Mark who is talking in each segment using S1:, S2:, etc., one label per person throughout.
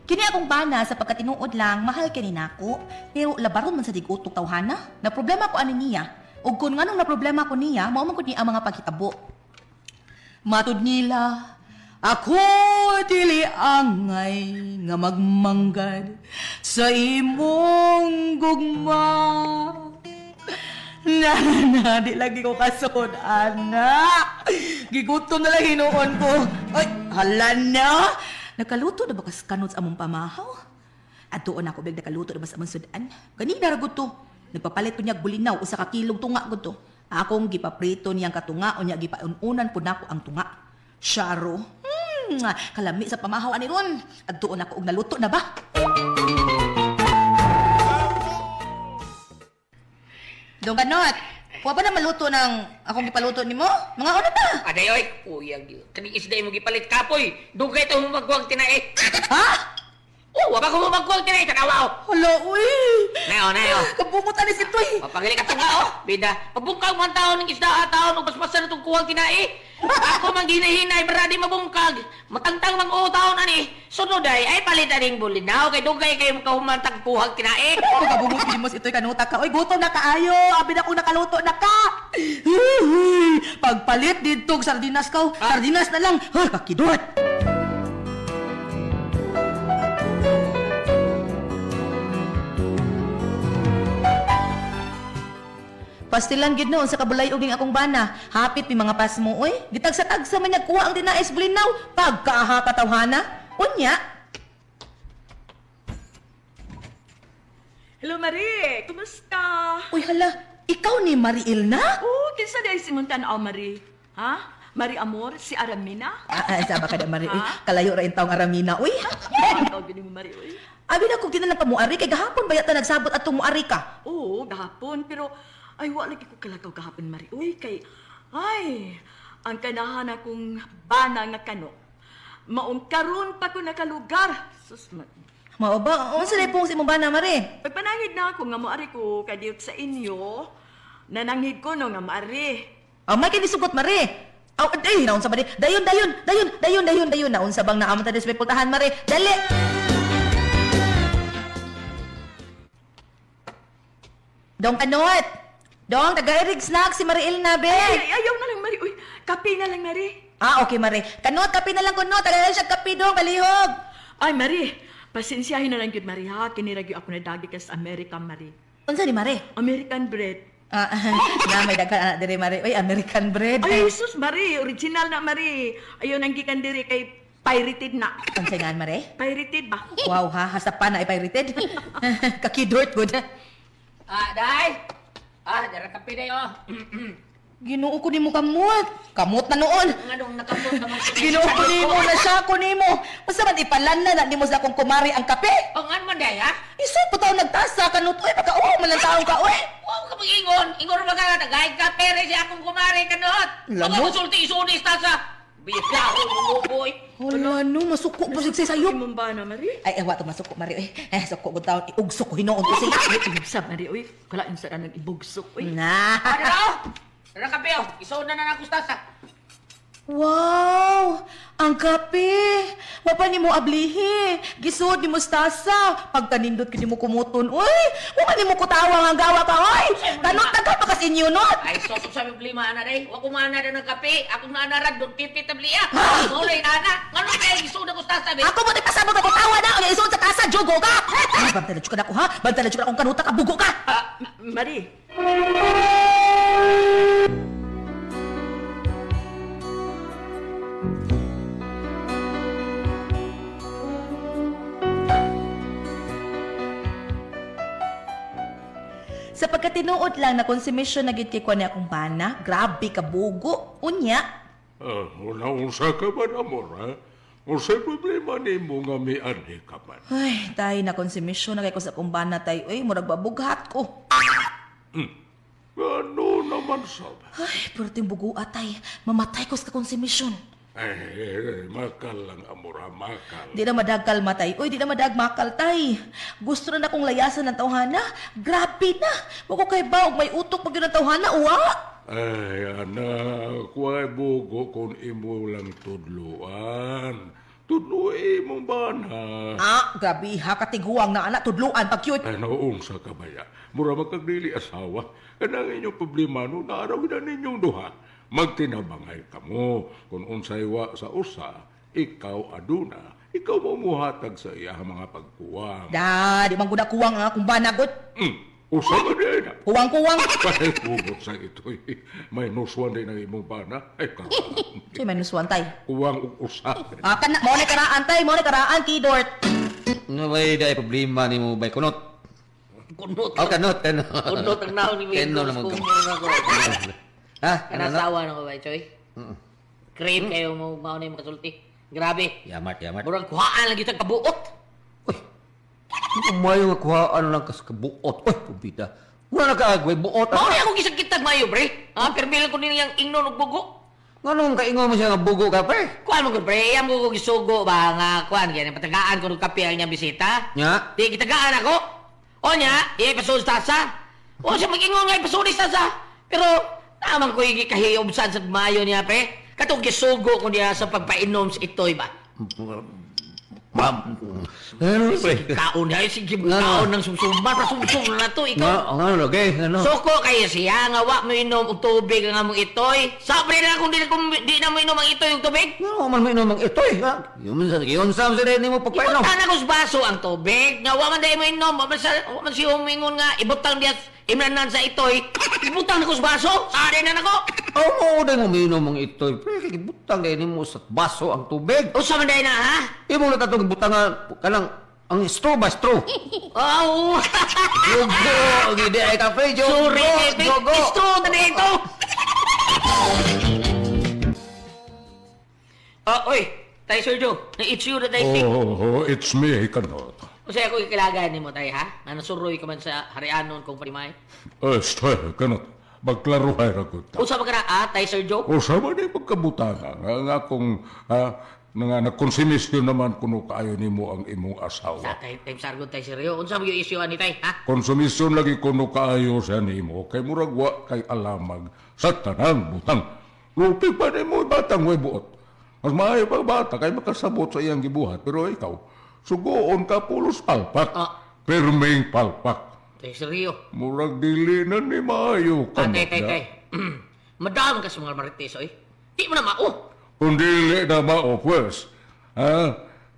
S1: Kini akong bana sa pagkatinuod lang, mahal kini nako. Pero labaron man sa digutok tawhana. Na problema ko ani niya. Ug kun nganong na problema ko niya, mao man gud niya ang mga paghitabo. Matud nila, ako dili angay nga magmanggad sa imong gugma. Na, di lagi ko kasod, anak. Gigutom na lang hinuon ko. Ay, hala na. Nakaluto na ba kas kanot sa among pamahaw? At doon ako big nakaluto na ba sa among sudan? Ganina ra gud to. Nagpapalit ko niya bulinaw usa ka kilong tunga gud to. Akong gipaprito niyang katunga o niya gipaununan po nako ang tunga. Syaro. Kalami sa pamahaw ani ron. At doon ako og naluto na ba? Dong kanot. Kuha ba na maluto ng akong gipaluto nimo? Mga una ta.
S2: Aday, oy. Uyag yun. Kaning isday mo gipalit kapoy. Doon kayo ito humagwag tinae.
S1: Ha?
S2: Oh, wabag ko humagwag tinae. Tanawa, oh.
S1: Hala, uy.
S2: Nayo.
S1: Kabungutan ni si Toy.
S2: Mapangili ka tunga, oh. Bida. Pabungkag man taon ng isda taon. Upas-pasan na itong kuwang tinae. Ako mang ginahinay. Maradi mabungkag. Matangtang mang taon ani. Sunod ay palit aning bulinaw. Kay doon kayo kahumantag kuwang tinae.
S1: Kabungot mo si Toy kanuta ka. Uy, gutom na kaayo. Abi na ko nakaluto na ka. Pagpalit dito sardinas ka. Sardinas na lang. Kakidot. Pastilan gid noon sa kabulay uging akong bana. Hapit mi mga pasmo oy. Gitagsa-tagsa man kuha ang dinais bulinaw. Pagkaaha katawhana. Unya.
S3: Hello, Marie! Kumusta?
S1: Uy hala, ikaw ni Mariel na?
S3: Oh, kinsa dahil si Muntan Marie? Ha? Marie Amor, si Aramina?
S1: Saba ka na Marie. Uy,
S3: Ha?
S1: kalayo ra intawng Aramina. Uy.
S3: Ikaw gini mo, Marie, uy.
S1: Abi na kog tinalang ka muari kay gahapon bayat na nagsabot atong muari ka.
S3: Oo, gahapon, pero ay, wala lagi ko kalakaw gahapon, Marie. Uy, kay, ay, ang kanahan akong bana nga kano. Maong karon pa ko nakalugar. Sus,
S1: Mao ba? Unsa day pong si imong bana Mare?
S3: pagpanangid na ako nga moari ko kadiyot sa inyo, nanangid ko no nga maari.
S1: May kini sugot Mare. Aw, ay, naunsa ba di? Dayon. Naunsa bang naamon ta display pultahan Mare? Dali. Dong kanot. Dong, taga-irig snack si Mariel na, be.
S3: Ay, ayaw na lang, Marie. Uy, kape na lang, Marie.
S1: Okay, Mare. Kanot, kape na lang kuno. Taga-irig siya kape, dong. Kalihog.
S3: Ay, Marie, pasensyahin na lang yun, Marie, ha? Kiniragyo ako na dagi ka sa America, Marie.
S1: Unsa ni Mare?
S3: American bread.
S1: Na may daghan anak diri Mare. Uy, American bread.
S3: Ay, sus, Marie, original na, Marie. Ayun ang gikan diri kay pirated na.
S1: Unsa nga Mare?
S3: Pirated ba?
S1: Wow ha, hasta pa na ipirated. Kakidort good.
S2: Day. Dara kape day, oh.
S1: Ginoo ko nimo kamot. Kamot na noon.
S2: Nganong nakapot naman sa
S1: Ginoo ko nimo na siya ko nimo. Basta man ipalan na nimo sa akong kumari ang kape.
S2: O nga man day, ha?
S1: Iso pa taw nagtasa kanut oy pagka man lang taong ka oy.
S2: Wow ka mag-ingon. Ingon ba ka? Nagahig ka pere siya akong kumari kanot.
S1: Lamo?
S2: Ako konsulti isunis ta sa. Biyaklaro mo boy.
S1: Hala no, masuko pa sig sayo.
S3: Imong ba na, Marie?
S1: Ay, ewa to masuko mari oy. Suko gud taon iugso ko hinuon ko siya.
S3: Ibsab, Marie, uy. Kalain sa nang ibugsok, uy.
S1: Na.
S2: Dara kape, oh. Isaw na na nakustasa.
S1: Wow! Ang kape! Wapa ni mo ablihi. Gisod ni mustasa. Pagkanindot ka ni mo kumuton. Uy! Wapa ni mo kutawa nga gawa ka, oy! Kanot na ka pa kasi inyo, not!
S2: Ay, sosok sa problema na day. Wa ko mana na ng kape. Akong naanarad doon 50 tabliya. Ngulay na na. Ngano kaya isaw na kustasa, be?
S1: Ako mo di pasabot ako tawa na! Ang isod sa kasa, jogo ka! Ay, bantalan ka na ako, ha? Bantalan ka na akong kanuta ka, bugo ka!
S3: Marie,
S1: Sa pagkatinuod lang na konsumisyon na gid kay kuan akong bana, grabe ka bugo. Unya.
S4: Unsa ka man, amor, ha? Unsay problema nimo nga may ani ka man?
S1: Ay, tay na konsumisyon na kay ko sa akong bana tay. Uy, murag babughat ko.
S4: Ano naman sab?
S1: Ay, pero ting bugo atay. Mamatay ko sa konsumisyon.
S4: Makal lang, amor, ha, makal.
S1: Di na madagkal matay. Uy, di na madagmakal tay. Gusto na akong layasan ng tawhana. Grabe na. Wag ko kay baog may utok pag yun ang tawhana, uwa.
S4: Ay, anak, kuwa'y bugo kung imo lang tudluan. Tudluin mong bana.
S1: Grabe ha, katiguang na anak, tudluan, pag-cute.
S4: Ay, naunsa ka ba ya? Mura magkagdili asawa. Kanang inyong problema no, naarawin na ninyong duha. Magtinabangay ka mo. Kung unsay wa sa usa, ikaw aduna. Ikaw mo muhatag sa iya mga pagkuwang.
S1: Da, di man guna kuwang ha, kung banagot.
S4: Usa ka din na.
S1: Kuwang-kuwang.
S4: Ay, hugot sa ito. May nuswan din ang imong bana. Ay, karaan.
S1: Say, may nuswan tay.
S4: Kuwang usa.
S1: Kana, mo na karaan tay, mo na karaan, kidort.
S5: Ano ba yung problema ni mo ba? Kunot?
S2: Kunot.
S5: Oh, kanot.
S2: Kunot ang naon ni
S5: Keno
S2: Migos.
S5: naman ka.
S2: Kumuro na ko.
S5: Ha? Ano na?
S2: Kanasawa na ko ba, Choy? Crave kayo mo mauna yung makasulti. Grabe.
S5: Yamat.
S2: Murang kuhaan lagi tag kabuot.
S5: Ano mayo nga kuhaan lang kas kabuot. Uy, pubida. Wala na kaagway, buot.
S2: Mauna akong gisagkitag mayo, pre. Permilan ko nila yung ingnon ug bugo.
S5: Anong kaingon mo siya nga bugo ka, pre?
S2: Kuan mo ko, pre. Yan mo ko gisugo ba nga kuan. Yan, patagaan ko ng kape ang niyang bisita.
S5: Nya?
S2: Di kitagaan ako. O niya, ipasod tasa. O siya mag-ingon nga ipasod tasa. Pero, naman ko yung kahiyobsan sa mayo niya, pre. Katong gisugo ko niya sa pagpainom sa itoy ba?
S5: Ano, pre?
S2: Kaon niya, sige,
S5: Ano?
S2: kaon ng sumsumba. Sumsum na to, ikaw.
S5: Ano, okay, ano?
S2: Suko kayo siya, nga wa mo inom og tubig nga mong itoy. Sabre na kung di na mo inom ang itoy og tubig.
S5: Ano man mo inom ang itoy, ha? Yun sa rin mo pagpainom.
S2: Ibutan ako sa baso ang tubig. Nga wa man dahil mo inom. Wa man siya humingon nga. Ibutang diya imranan sa itoy. Ibutang ako sa baso. Sari na nako.
S5: Oo, mo din mo minom ang itoy. Pre, kikibutang kayo mo sa baso ang tubig.
S2: Usa man dahil na ha?
S5: Imo na tatong butang nga, kanang, ang straw ba, straw?
S2: Oh.
S5: Jogo, gidi ay kape, jogo,
S2: Sorry, Epic.
S5: jogo.
S2: Istro na dito. Oy. Tay Sir Joe. Na-it's you na tayo.
S4: Oh, it's me, kanot.
S2: Kasi ako ikilagan ni mo tayo ha? Nga nasuroy ka man sa harianon kong parimay.
S4: Stay, kanot. Magklaruhay ra ko ta.
S2: Usa ba ka na tay Sir Joe?
S4: O sa man ay pagkabutana nga akong nga nakonsimisyon naman kuno kaayo nimo ang imong
S2: Sa
S4: asawa.
S2: tay sargon tay seryo. Unsa mo yung issue ani tay ha?
S4: Konsumisyon lagi kuno kaayo sa nimo kay murag wa kay alamag sa tanang butang. Lupi pa nimo batang way buot. Mas maayo pa bata kay makasabot sa iyang gibuhat pero ikaw sugoon ka pulos palpak. Perming palpak.
S2: Tay seryo.
S4: Murag dili na ni maayo ka.
S2: Tay. Madam ka sa mga marites oy. Di mo na mao.
S4: Kung dili na maopwes,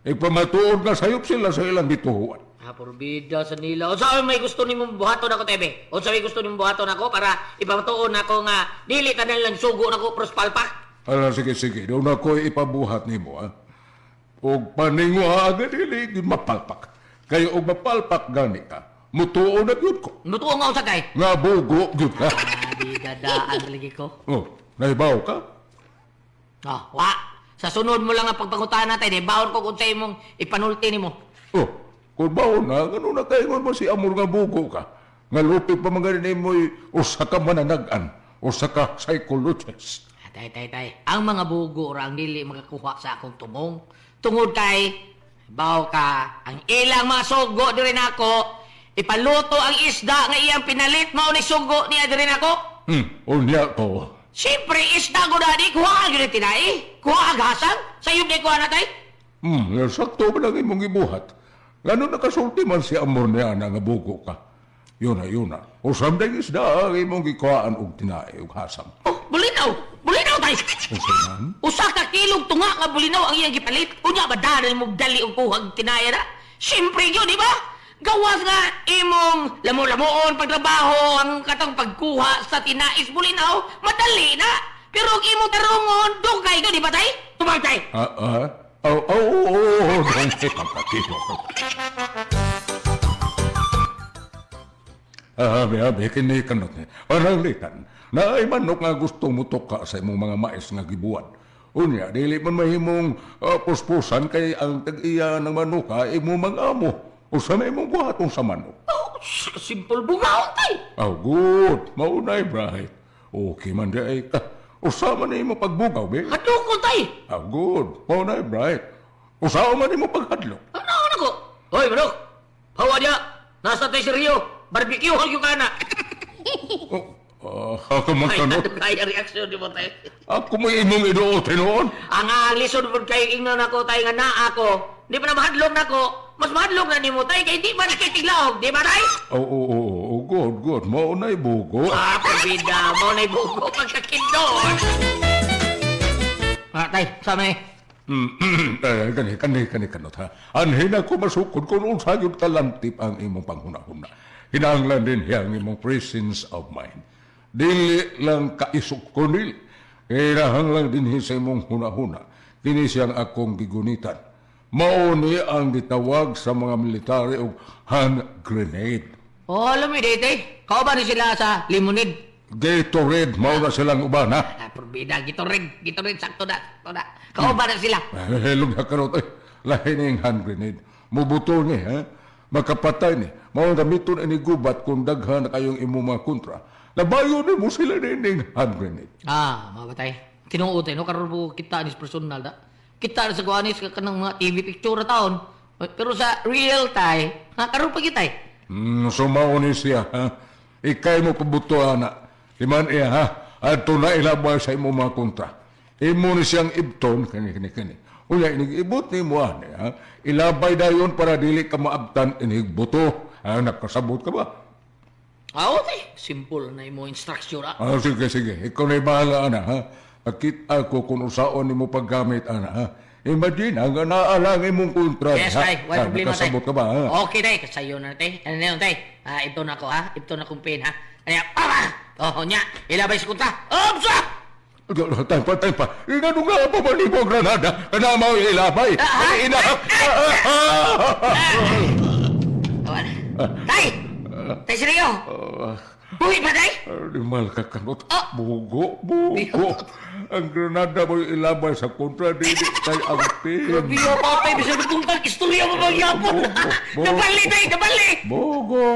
S4: ipamatuod na sayop sila sa ilang bituhuan.
S2: Porbida sa nila. O sa may gusto ni mong buhaton ako, Tebe? O sa may gusto ni mong buhaton ako para ipamatuon ako nga dili ka na lang sugo na ko pros palpak?
S4: Ala, sige, doon ako ipabuhat ni mo, ha? Og paningwa agad dili, yun mapalpak. Kayo og mapalpak gani ka, mutuon na yun ko.
S2: Mutuo nga usag kay.
S4: Nga bugo, yun ka.
S2: Di dadaan lagi ko.
S4: Oh, naibaw ka?
S2: Wa. Sa sunod mo lang ang pagpangutan natin, bawon ko kung sa'yo mong ipanulti ni mo.
S4: Oh, kung baon na, gano'n na kaingon mo si Amor nga bugo ka. Nga lupit pa mga rin mo'y usa ka mananagan, usa ka psychologist.
S2: Tay. Ang mga bugo ra ang dili makakuha sa akong tumong. Tungod kay, baw ka, ang ilang mga sugo di rin ako, ipaluto ang isda nga iyang pinalit, mao ni sugo niya di rin ako.
S4: Unya ko.
S2: Siyempre, isda ko na di, kuha ang yun tinay. Kuha ang hasang, sa'yo di kuha na tay.
S4: Sakto ba lang imong ibuhat? Gano'n nakasulti man si Amor niya na nga bugo ka. Yun na. O samday isda, imong gikuhaan og tinae, og hasang.
S2: Oh, bulinaw tay. Usa ka kilog tunga nga bulinaw ang iyang gipalit. Unya ba dahil mo dali og kuhag tinaya na? Siyempre yun, di ba? Gawas nga imong lamo-lamoon pagtrabaho ang katang pagkuha sa tinais bulinaw, madali na. Pero ang imong tarungon, dugay ka, di ba tay? Tumag tay.
S4: Oo, dong kita patito. Abi, kini kanot ni. Pananglitan, na ay manok nga gusto mo toka sa imong mga mais nga gibuan. Unya, dili man mahimong puspusan kay ang tag-iya ng manuka imo mag-amo. O sa na imong buhaton sa manok.
S2: Oh, simple bungaon tay.
S4: Good. Maunay, bright. Okay man di ay ka. Usama na imo pagbugaw, be.
S2: Hadlok ko, tay!
S4: Ah, good. Mao na bright. Usama na imo paghadlok.
S2: Ano ko? Hoy, bro! Hawa niya! Nasa tayo si Rio! Barbecue hang yung kana!
S4: Ako man
S2: Ay,
S4: kanot.
S2: ano kaya reaksyon di mo tayo?
S4: Ako mo imong iduote noon.
S2: Ang lisod po kayo ingnan ako tayo nga naa ako. Di pa na mahadlok na ako. Mas mahadlok na ni mo tayo kay di man kay tiglaog. Di ba tayo?
S4: Oo, good. Mao na ibugo.
S2: Ah, pabida mo na ibugo pagkakindon. Ah, tay, sama eh.
S4: Kani kanot ha. Anhin ako masukod kung unsa gyud kalantip ang imong panghuna-huna. Hinahanglan din ang imong presence of mind. Dili lang kaisok ko nil. Hinahanglan din sa imong huna-huna. Kini siyang akong gigunitan. Mauni ang gitawag sa mga military og hand grenade.
S2: Oh, alam mo dito Kau ba ni sila sa limonid?
S4: Gatorade, mao na silang uban ha.
S2: Ah, pabida, gitorid, sakto na. Kau ba na sila?
S4: Helog na karot eh. Lahi na yung hand grenade. Mubuto ni ha. Makapatay ni. Mao gamiton ini gubat kung daghan na kayong imong mga kontra. Labayo ni mo sila ng hand grenade.
S2: Ah, mabatay. Tinuotay, no? Karoon po kita anis personal da. Kita na sa kuanis ka kanang mga TV picture na taon. Pero sa real time, karoon pa kita eh.
S4: Sumao ni siya ha. Ikay mo pabuto ana. Iman iya ha. Ato na ilabay sa imong mga kontra. Imo ni siyang ibton kani. Unya inigibot ni mo ani ha. Ilabay dayon para dili ka maabtan inigbuto. Nakasabot ka ba?
S2: Ah, okay. Simple na imo instruction ah.
S4: Sige. Ikaw na'y bahala, ana, ha? Akit ako kung usaon ni mo paggamit, ana, ha? Imagine, ang naalang imong kontra,
S2: Yes,
S4: ha?
S2: tay. Wala problema, tay.
S4: Nakasabot ka ba, ha?
S2: Okay, tay. Kasayo na, tay. Ano na yun, tay? Ito na ako, ha? Ito na kong pin, ha? Kaya, Oh, nya. Ilabay sa kontra. Sa!
S4: Tay pa. Inano nga pa ba ni mo granada? Kana mo ilabay?
S2: Tay! Tay, seryo! Buhi ba, tay?
S4: Limal ka kanot. Bugo. Ang granada mo ilabay sa kontra, dili kay ang pin.
S2: Biyo pa, tay. Bisa nagtungkag istorya mo magyapon.
S4: Bugo.
S2: Nabali, tay. Nabali!
S4: Bugo.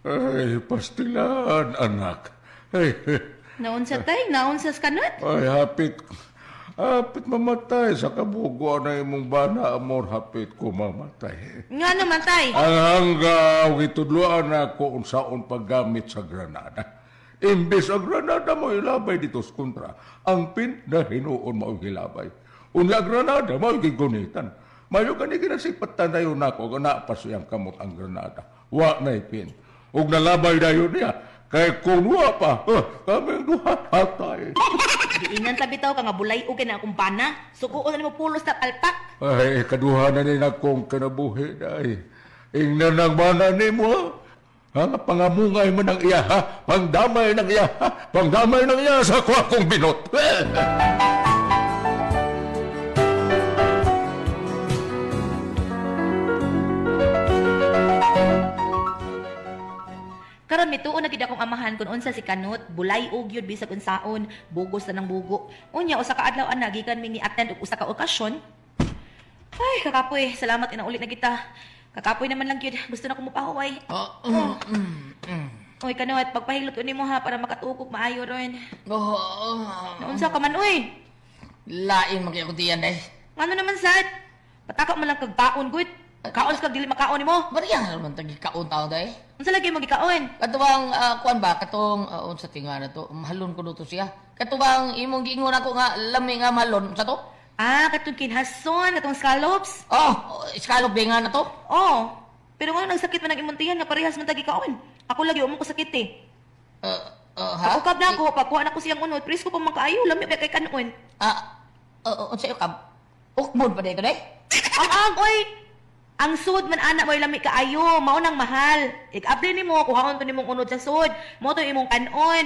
S4: Ay, pastilan, anak. Ay,
S1: Naunsa tay, naunsa sa kanot?
S4: hapit mamatay sa kabugo na imong bana, amor, hapit ko mamatay.
S1: Nga naman tay.
S4: Ang hanggaw, itudluan ako kung saan paggamit sa granada. Imbes ang granada mo ilabay dito sa kontra, ang pin na hinuon mo ilabay. Unya granada mo gigunitan. Mayo ka ni kinasipatan na yun ako, napas yung kamot ang granada. Wa na ipin. Ug nalabay na yun niya. Kaya kung wa pa, kaming duha patay.
S1: Diinan ta bitaw ka nga bulay o na akong bana. Sukuon na mo pulos na alpak.
S4: Ay, kaduha na rin akong kinabuhi ay. Ingnan ang mana ni mo, ha? Pangamungay mo ng iya, ha? Pangdamay ng iya, ha? Pangdamay ng iya sa kuha kong binot.
S1: Karon mituon na gid akong amahan kun unsa si kanot, bulay og yun bisag unsaon, bugos na ng bugo. Unya usa ka adlaw ana gikan mi ni attend og usa ka okasyon. Ay, kakapoy, salamat ina ulit na kita. Kakapoy naman lang gyud, gusto na ko mopahuway. Oy kanot, pagpahilot ni mo ha para makatukob maayo ron. Naunsa ka man oy?
S2: Lain magkaya ko diyan, day.
S1: Ano naman sad? Pataka man lang kag taon gud. Kaon kag dili makaon nimo.
S2: Bariya naman tagi kaon tao, day.
S1: Unsa lagi mo gikaon?
S2: Katuwang kuan ba katong unsa tinga na to mahalon ko to siya. Katuwang imong giingon ako nga lami nga mahalon sa to.
S1: Ah, katong kinhason, katong scallops.
S2: Oh, iskalog ba nga na to?
S1: Oh. Pero nga nagsakit man ang imuntihan nga parehas man tagi kaon. Ako lagi mo ko sakit eh.
S2: Ha?
S1: Ukab na ako, pagkuha na ko siyang unod, presko pa makaayo, lami ba kay kanon.
S2: Unsa yung kab? Ukmod pa dito, day?
S1: Ang oy! Ang sud man anak mo lami kaayo, mao nang mahal. Ik-apply nimo, kuhaon to nimong unod sa sud, mo to imong kanon.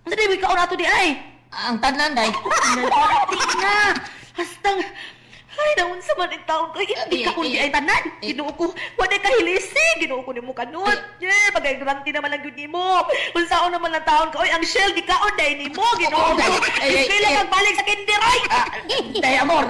S1: Unsa di kaon ato di ay?
S2: Ang tanan, day.
S1: Nalpati na. Hastang ay daun sa man ang taon ko. Hindi ka kundi ay tanan. Ginoo ko, wala ka hilisi. Ginoo ko nimo kanon. Pagay durante naman lang yun nimo. Kung saan naman ang taon ka, oy, ang shell, di kaon dahil nimo. Ginoo ko. Hindi lang magbalik sa kindiray.
S2: Day, amor.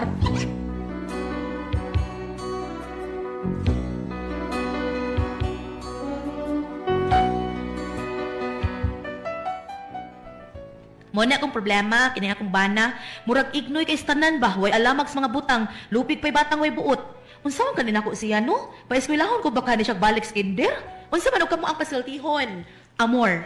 S1: Mo na akong problema, kini akong bana, murag ignoy kay tanan ba, way alamag sa mga butang, lupig pa'y batang way buot. Unsa man kanina ko siya no? Paeskwelahon ko baka ni siya balik sa kinder? Unsa man og kamo ang pasiltihon? Amor.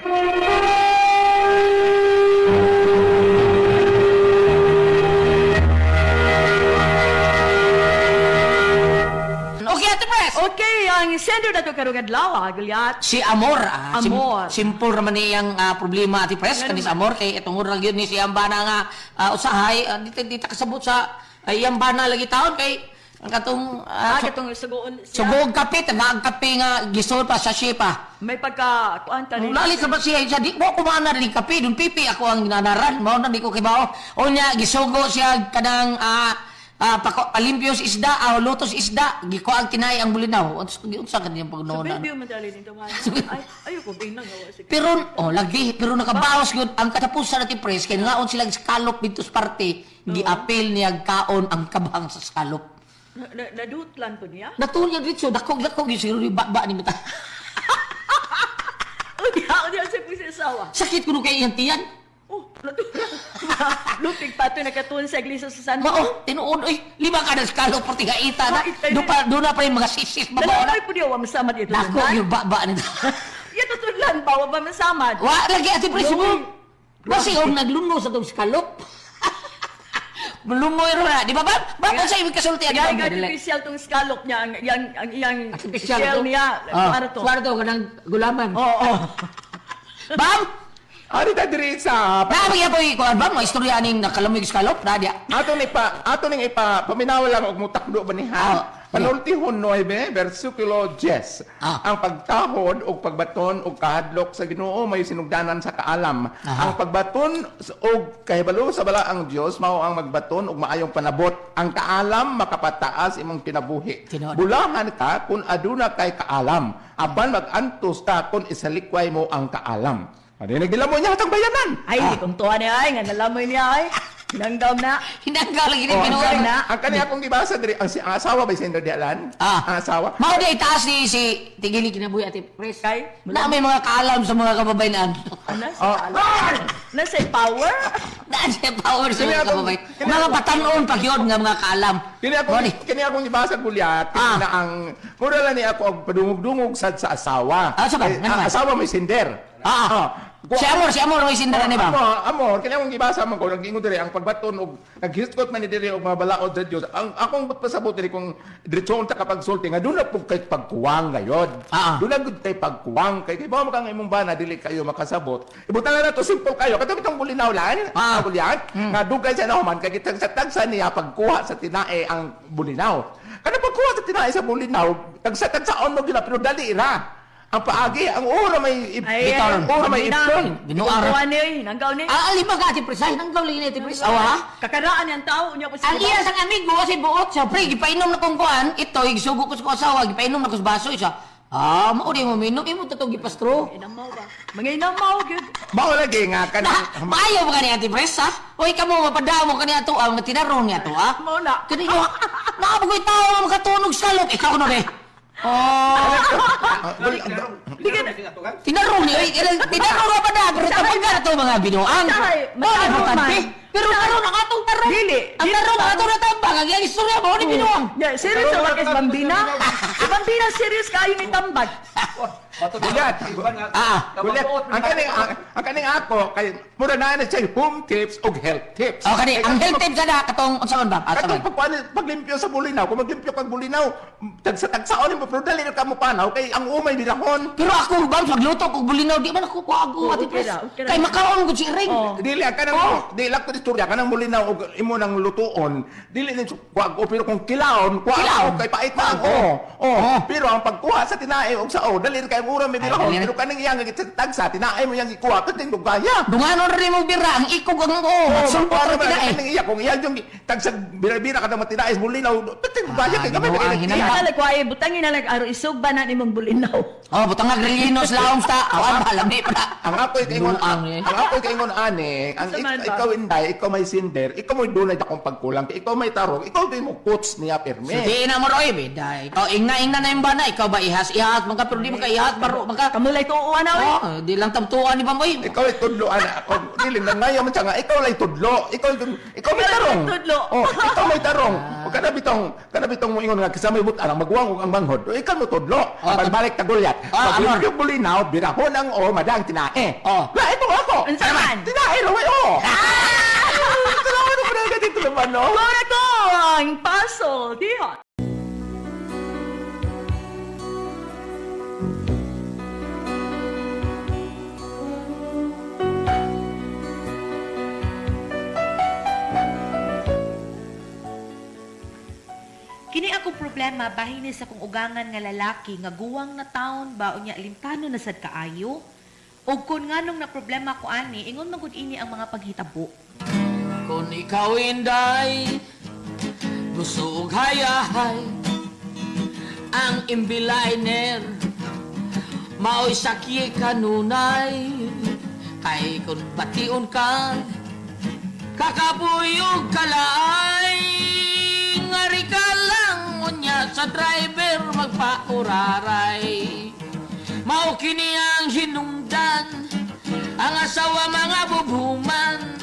S2: Okay, Ate Pres!
S3: Okay, ang sender na to karong adlaw, Gulyat.
S2: Si Amor,
S3: Amor.
S2: simple raman niyang problema, Ati Pres, kanis Amor, kay itong urang yun ni si Ambana nga usahay, dito kasabot sa Ambana lagi taon, kay ang katong
S3: Katong sugoon siya.
S2: subog kape, tagaang kape nga gisol pa sa pa.
S3: May pagka, kuan ta rin.
S2: Lalit sa ba siya, di mo kumana rin kape, dun pipi ako ang ginanaran, mao na di ko kibaw. O niya, gisugo siya kanang palimpios isda, lutos isda, giko ang tinay ang bulinaw. Unsa kaniyang
S3: Sa
S2: pagnoon.
S3: baby mo dali nito man. Ay, ayoko binang gawa sige.
S2: Pero, lagi, pero nakabawas yun, ang katapusan natin pres, kaya ngaon silang scallop dito sa parte, gi-appeal niya kaon ang kabang sa scallop.
S3: Nadutlan ko niya.
S2: Natuloy dito, dakog yung siguro yung baba ni Mita.
S3: Udiya sa pusisawa.
S2: Sakit ko nung kay iyang tiyan.
S3: Oh, nadutlan. Lupig pa ito nakatun sa iglesia sa San
S2: Mao, tinuod, oy, 5 ka na scallop, porti ka ita na. Doon na pa yung mga sisis, babaw na.
S3: Nalamay po diya, wa masamad ito.
S2: Dako yung baba nito.
S3: Yan tutudlan ba, wa ba masamad?
S2: Wa, lagi ati presi mo. Kasi yung nagluno sa itong scallop. Lumoy rin, di ba ba? Bakit sa ibig kasulti?
S3: Kaya yung artificial tong scallop niya, ang iyang
S2: Artificial
S3: shell
S2: to?
S3: niya. Para to.
S2: Suwara to, kanang gulaman.
S3: Oo.
S2: Bam!
S6: Ari ta diri sa
S2: Nakabigyan po yung kuwan ba? Mga istorya ning nakalamig scallop, Nadia.
S6: ato ning ipa paminaw lang og mutakdo banihan. Panultihon 9 versikulo 10. Ang pagtahod og pagbaton og kahadlok sa Ginoo may sinugdanan sa kaalam. Ang pagbaton og kahibalo sa balaang Dios mao ang magbaton og maayong panabot. Ang kaalam makapataas imong kinabuhi.
S2: Tinuod.
S6: Bulahan ka kung aduna kay kaalam. Aban magantos ta kung isalikway mo ang kaalam. Ano nagdila mo niya atang bayanan?
S3: Ay, di kong tuwa niya ay, nga nalamoy niya ay. Hinanggaw na.
S2: Hinanggal lagi ni
S6: Oh,
S2: pinuwan na.
S6: ang kani akong gibasa diri ang asawa ba si Dialan? Ang asawa.
S2: Mao di itaas ni si Tigili kinabuhi ati Pres.
S3: Kay,
S2: Na may mga kaalam sa mga kababayan.
S3: Ano sa Nasa power?
S2: Naan siya power sa
S6: Kini
S2: mga
S6: akong-
S2: kababayan.
S6: kini
S2: Mga
S6: akong-
S2: patanon pag yun nga mga kaalam.
S6: Kini akong gibasa gulyat na ang mura lang ni ako og padungog-dungog sa asawa.
S2: Sa ba?
S6: Eh,
S2: Ano ba?
S6: ang asawa may sinder.
S2: Si Amor, may sindaran ni ba?
S6: Amor, kini akong gibasa man ko nag-ingon diri ang pagbaton og naghisgot man ni diri og mga balaod sa Dios. Ang akong pasabot diri kung diretson ta kapag sulti nga doon na po kay pagkuwang gayod. Doon na gud kay pagkuwang kay ba mo kang imong bana dili kayo makasabot. Ibutang na to simple kayo. Kadto bitong bulinaw lan, gulyat. Nga dugay sa nahuman kay kitang sa tagsa niya pagkuha sa tinae ang bulinaw. Kada pagkuha sa tinae sa bulinaw, tagsa-tagsaon mo gila pero dali ra. Ang paagi, ang ura may ura may ipon.
S2: Binuara.
S3: Tuwa niya, hinanggaw niya.
S2: Alima ka ati Pres, ay nanggaw lagi ni ati Pres. Awa?
S3: Kakaraan yung tao niya po
S2: Ang iya sang amigo kasi buot siya, pre, gipainom na kong kuan, ito, igsugo ko sa asawa, gipainom na ko sa baso siya. Mao di mo minom, imo to gipastro.
S3: Inamaw ba? Mga inamaw, good.
S6: Bao lagi nga
S2: Maayo ba kani ati Pres, ha? Oy, kamo mapadamo kani ato, ang tinarong niya to, ha?
S3: Mo na.
S2: Kani yo, nakabagoy tao nga makatunog sa loob, ikaw no, be? Tinarong niya, tinarong nga pa na, pero tapos nga ito mga binuang. Importante. Pero tarong ang atong tarong.
S3: Dili.
S2: Ang tarong ang atong natambang, ang iyang istorya mo ni binuang.
S3: Yeah, serious sa wakis bambina. Si bambina serious kayo ni tambag.
S6: Gulyat. Gulyat. Ang kaning ako kay mura na siya home tips ug health tips.
S2: O kani, ang health tips na katong unsa man ba? Asa man?
S6: Katong paglimpyo sa bulinaw, kung maglimpyo kag bulinaw, tagsaon mo pero dali ka mo panaw kay ang umay bilahon.
S2: Pero ako bang pagluto kog bulinaw di man ako kuago ati Pres.
S3: okay
S2: Kay makaon gud si Ring.
S6: Dili kanang di lak to istorya kanang bulinaw og imo nang lutuon. Dili ni kuag pero kung kilaon, kuag kay pait na Pero ang pagkuha sa tinae og sao, dali kay mura may bilahon.
S2: dali.
S6: Pero kaning iyang tagsa tinae mo yang ikuha kating dugaya.
S2: Dunganon rin mo bira ang ikog ang sumpo
S6: para
S2: ang tinai.
S6: kaning iya kung iya yung tagsag bira-bira kada matinais bulinaw, kating dugaya kay gamay
S2: Binuang,
S6: kay
S2: hinangga.
S3: Kaya nagwae, butangin na lang, aro isog ba na nimong bulinaw?
S2: Oh, butang nga grilinos laom sta. Awan ba lami pa.
S6: Ang apoy kay ingon
S2: Binuang, eh.
S6: ang apoy kay ingon ani, ang
S3: Sa man ba?
S6: ikaw inday, ikaw may sinder, ikaw may dunay akong pagkulang, ikaw may tarong, ikaw din mo coach niya perme.
S2: Sige na mo roy, biday. Ikaw ingna na yung bana, ikaw ba ihas man ka pero di mo ka ihas
S5: baro baka.
S3: Kamulay tuuan na, oy.
S5: Oh, di lang tamtuan ni Bamoy.
S6: Ikaw ay tudlo, anak. Ako, dili na ngayon man siya nga, ikaw ay tudlo. Ikaw may tarong.
S3: Ikaw ay tudlo.
S6: Oh, ikaw may tarong. O kada bitong mo ingon nga, kasama yung butanang magwang o ang manghod. O, ikaw mo tudlo. Pagbalik tagulyat.
S5: Ah,
S6: Pag
S5: amor.
S6: yung bulinaw, birahon ang o, madang tinae.
S5: Oh.
S6: Na, ito ako.
S3: Unsa man?
S6: Tinae, raway, o. Ito naman, ano ba na dito naman, no?
S3: Correct ko! Ang puzzle, diha.
S1: Kini akong problema bahin ni sa kong ugangan nga lalaki nga guwang na taon ba unya limtano na sad kaayo. Og kun nganong na problema ko ani ingon man gud ini ang mga paghitabo.
S2: Kung ikaw inday, gusto og hayahay, ang imbiliner, mao'y sakye kanunay, kay kung bation ka, kakabuyog kalaay, ngari ka lang unya sa driver magpauraray. Mao kini ang hinungdan, ang asawa mga bubuman,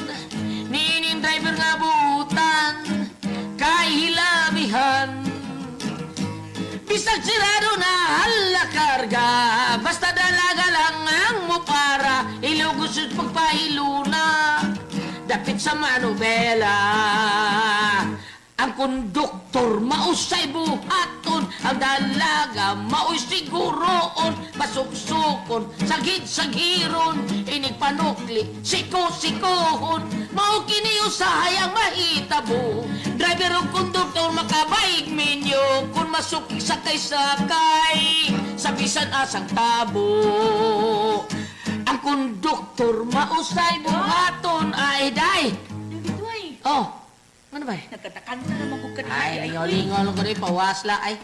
S2: niining driver nga buutan, kay hilabihan. Bisag sirado na hala karga, basta dalaga lang ang mupara, ilugos at pagpahiluna, dapit sa manubela. Ang konduktor mausay buhaton, ang dalaga mao'y siguroon, pasuksukon, sagid-sagiron, inig panukli, siko-sikohon, mao kini usahay ang mahitabo. Driver o konduktor makabaig minyo, kung masukik sakay-sakay, sa bisan asang tabo. Ang konduktor mausay buhaton, ay day.
S1: Ditoy,
S2: Oh, ano ba?
S1: nagkatakan na naman ko kanina.
S2: Ay, lingaw-lingaw lang ko rin, pawasla, ay.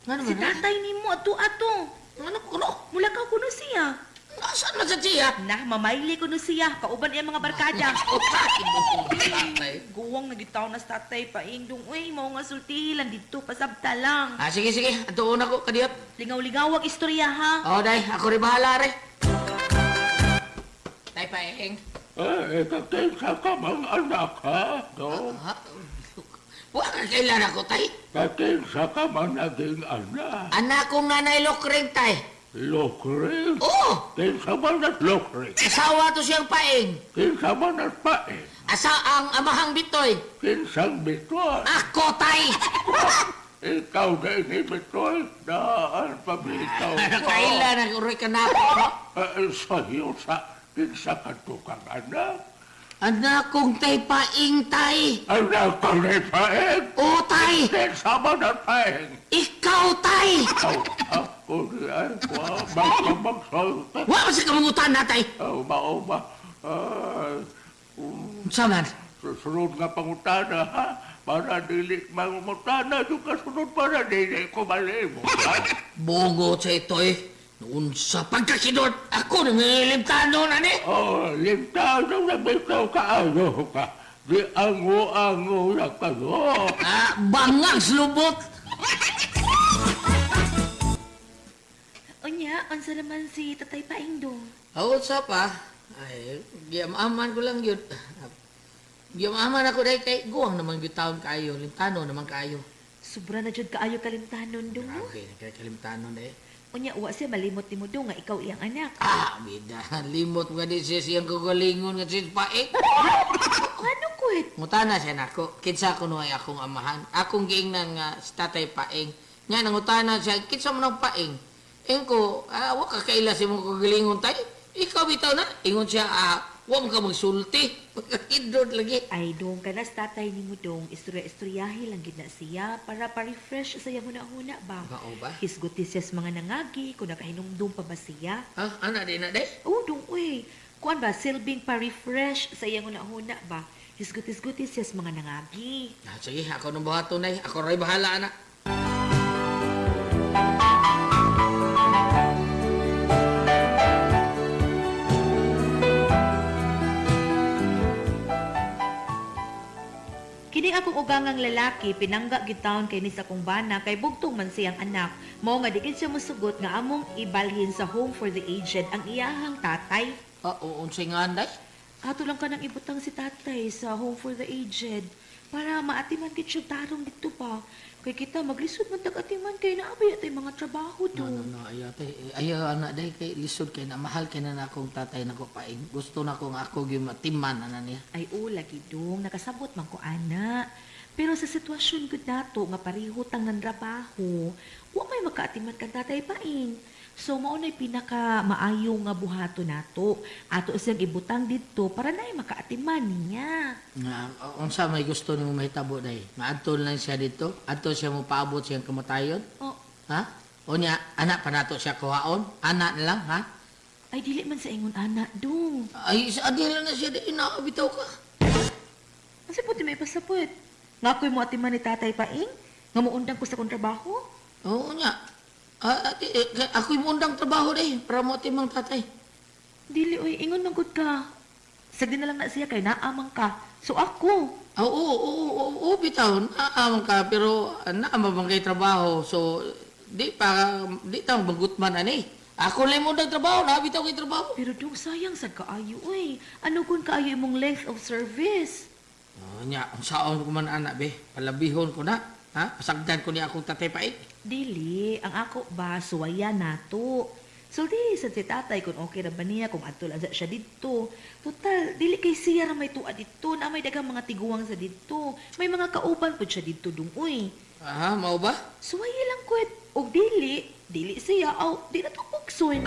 S2: Ano
S1: Si
S2: ba na?
S1: tatay nimo ato-ato.
S2: Ano ko, no?
S1: Mula ka kuno siya.
S2: Nasaan na sa siya?
S1: Nah, mamayli kuno siya. Kauban iya mga barkada.
S2: Usahin mo po, tatay.
S1: Guwang nagitaw na sa tatay pa indong. Uy, mao nga sultihilan dito. Pasabta lang.
S2: Ah, sige, sige. Atuon ako, kadiyot.
S1: Lingaw-lingawag istorya ha.
S2: Oh, day, ako rin bahala rin. Tay, paeng.
S4: Katinsa ka mang anak, ha? No?
S2: Ha? Huwag ka kailan ako, tay.
S4: Katinsa ka man naging anak.
S2: Anak kong nanay Lokring, tay.
S4: Lokring.
S2: Oo!
S4: Kinsa man at lokring.
S2: Asawa to siyang paeng.
S4: Kinsa man at pae.
S2: Asa ang amahang bitoy.
S4: Kinsang bitoy.
S2: Ako, tay!
S4: Ikaw na inibitoy. Daan pa bitaw ka.
S2: Kailan ako rin ka na ako.
S4: Sa'yo sa kinsa ka tukang anak.
S2: Anak kong tay paeng, tay.
S4: Anak ka na paeng.
S2: Oo, tay.
S4: Kinsa man at paeng.
S2: Ikaw, tay.
S4: Ako ni ay kwa. Magsalta.
S2: Huwag mo sa kamungutan na, tay.
S4: Mauma.
S2: Saman.
S4: Susunod nga pangutana, ha? Para dili mangutana yung kasunod para dili ko malimo.
S2: Bongo sa ito eh. Noon sa pagkakinod, ako nangilimtano na ni.
S4: Oh, limtaw nang nabitaw ka, ano ka? Di ango-ango na kayo.
S2: Ah, bangang slubot.
S1: Unya, ansa naman si tatay paindong.
S2: Ako sa pa. Ay, giyamaman ko lang yun. Giyamaman ako dahil kay guwang naman bitawon kayo. Limtano naman kayo.
S1: Sobra na jud kaayo kalimtanon dong. No?
S2: Okay, nagkakalimtano na eh.
S1: Unya, uwa siya malimot ni mo dong nga ikaw iyang anak.
S2: Ah, bida. Limot nga di siya siyang kugalingon nga siya paik.
S1: Ano kwet?
S2: Ngutana siya nako. Kinsa ko ay akong amahan. Akong giingnan nga si tatay paing. Nya nangutana siya, kinsa mo ng paing? Engko, wa ka kaila si mong kugalingon tay. Ikaw bitaw na. Ingon siya, wa mo ka magsulti. Pagkakindod lagi.
S1: Ay, dong ka na sa tatay ni mo dong. Istorya-istoryahi lang gid na siya para pa-refresh sa iya huna-huna ba?
S2: Bao ba?
S1: Hisguti siya sa mga nangagi kung nakahinumdum pa ba siya.
S2: Ha? Ana di na de?
S1: Oh, dong, uy. Kuan ba, silbing pa-refresh sa iya huna-huna ba? Hisguti-hisguti siya sa mga nangagi.
S2: Ah, sige, ako nang buhaton na. Ako rin bahala, anak.
S1: Kini akong ugangang lalaki pinangga gitaon kay ni sa kong bana kay bugtong man siyang anak. Mao nga dikit siya mosugot nga among ibalhin sa home for the aged ang iyahang tatay.
S2: Oo, unsay nga anday?
S1: Ato lang ka nang ibutang si tatay sa home for the aged para maatiman kit siya tarong dito pa. Kay kita maglisod man tag-atiman kay naabay atay mga trabaho do.
S2: No, ayaw anak day kay lisod kay na mahal kay na akong tatay nako paing. Gusto na ko nga ako gyud matiman ana niya.
S1: Ay lagi dong, nakasabot man ko ana. Pero sa sitwasyon gud nato nga pareho tang ng trabaho, wa may makaatiman kang tatay paing. So mao nay pinaka maayo nga buhato nato. Ato siyang ibutang didto para nay makaatiman niya.
S2: Nga unsa may gusto nimo mahitabo day? Maadto lang siya dito. Adto siya mo paabot siyang kamatayon.
S1: Oh,
S2: Ha? Unya anak pa nato siya kuhaon. Anak na lang, ha?
S1: ay dili man sa ingon anak dong.
S2: Ay sa adila na siya di inaabitaw ka.
S1: Kasi puti may pasapot. Nga ako'y mo atiman ni tatay paing? Nga muundang ko sa kong trabaho?
S2: Oo nya. Ako'y mundang trabaho day para mo timang tatay.
S1: Dili, oy, ingon man gud ka. Sagdi na lang na siya kay naamang ka. So ako,
S2: Oo, bitaw. Naamang ka, pero naamang kay trabaho. So, di tang bagutman ani. Ako lang mo trabaho, nabitaw kay trabaho.
S1: pero dong sayang sad kaayo, oy. Ano kun kaayo imong length of service?
S2: Nya, ang saon ko man anak be, palabihon ko na. Ha? Pasagdan ko niya akong tatay paik.
S1: Dili, ang ako ba, suwaya nato. So di, sa si tatay kung okay ra ba niya, kung adto lang siya dito. Total, dili kay siya ra may tuwa dito, na may dagang mga tiguang sa dito. May mga kauban po siya dito dung, uy.
S2: Aha, mau ba?
S1: Suwaya lang kwet. O dili siya, aw, di na to pugsoy.